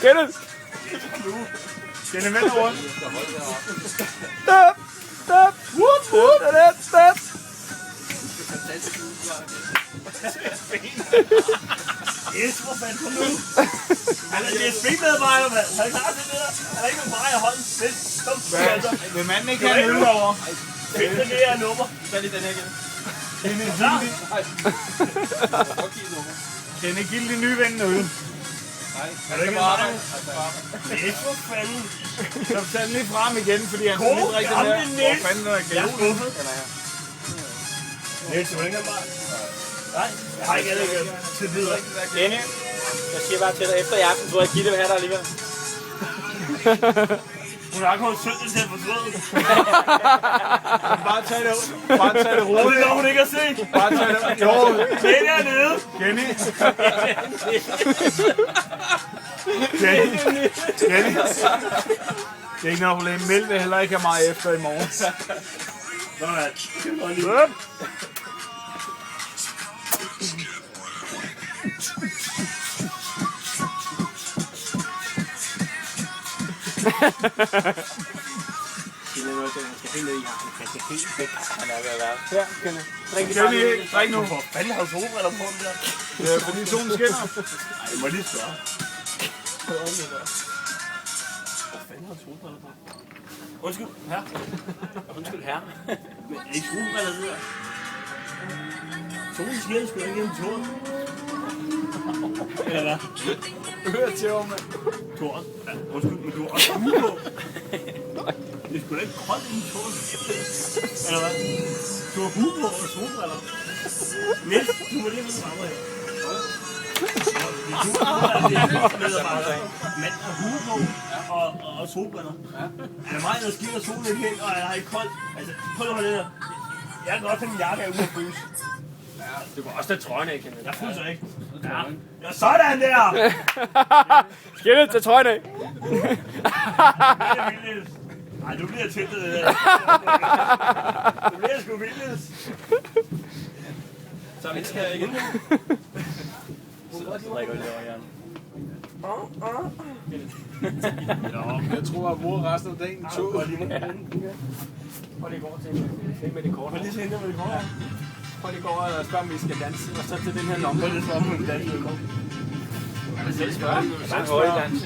Kenneth! Kenneth vender rundt. Stop! Stop! Whoop, whoop. Stop! Yes, hvor fanden kom nu? Han er DSB-medarbejder, mand. Han klarer det der. Han er ikke med mig i hånden. Kom, altså. Vil manden ikke have en øl derovre? Find det her nummer. Hvad er det den her igen? Kenneth, giv din nye ven en øl. Nej, Er du ikke med mig? Yes, hvor fanden. Så tag den lige frem igen, fordi han God, ikke rigtig gamle der. Niels. Hvor fanden er Jeg er galt? skuffet. Niels, du er ikke med mig? Nej, jeg har ikke andet til videre. Jenny, jeg siger bare til dig, efter i aften, så jeg Gitte vil have dig alligevel. Hun har kun søndag til at fortryde. Bare tag det Og roligt. det når hun ikke at se. Bare tag det roligt. Jo, Jenny er nede. Jenny. Det er ikke noget problem. Meld vil heller ikke have meget efter i morgen. Sådan. Her, Kenneth. Drik nu. Hvor fanden har du solbriller på den der? Ja, fordi solen skinner. Ej, jeg må lige spørge. Hvor fanden har du solbriller på? Undskyld, her. Undskyld, herre. Men er ikke solbriller det der? Solen skinner sgu da ikke gennem tåren. Eller hvad? Hør til over, mand. Tåren? Ja, undskyld, men du har også hue på. Det er sgu da ikke koldt inden tåren. Eller hvad? Du har hue på og solbriller. Niels, du må lige vide mig her. Mand har hue på og solbriller. Er det mig, der skider solen ikke hen, og jeg har ikke koldt? Altså, prøv at holde det der. Jeg kan godt tage min jakke af ude at fryse. Du kan også tage trøjen af, Kenneth. Jeg fryser ikke. Ja, sådan der! Kenneth, tag trøjen af. Ej, du bliver tiltet det der. Du bliver sgu vildt. Så vi skal igen. Så drikker vi det over, Jan. Jeg tror, at mor resten af dagen tog. Prøv lige gå over til med det kort. at se med det kort. Prøv lige gå over og spørge, om vi skal danse, og så til den her lomme. Prøv lige at spørge, om det er dansk. Jeg vil selv spørge. Bare høje dans.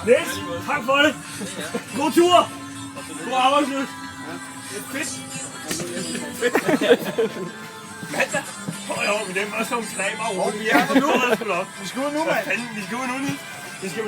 Niels, tak for det. God tur. God arbejdsløs. Det er fedt. Mandag. Jo, men det er også nogle træber. Vi er der nu. Vi skal ud nu, mand. Vi skal ud nu, Niels. Vi skal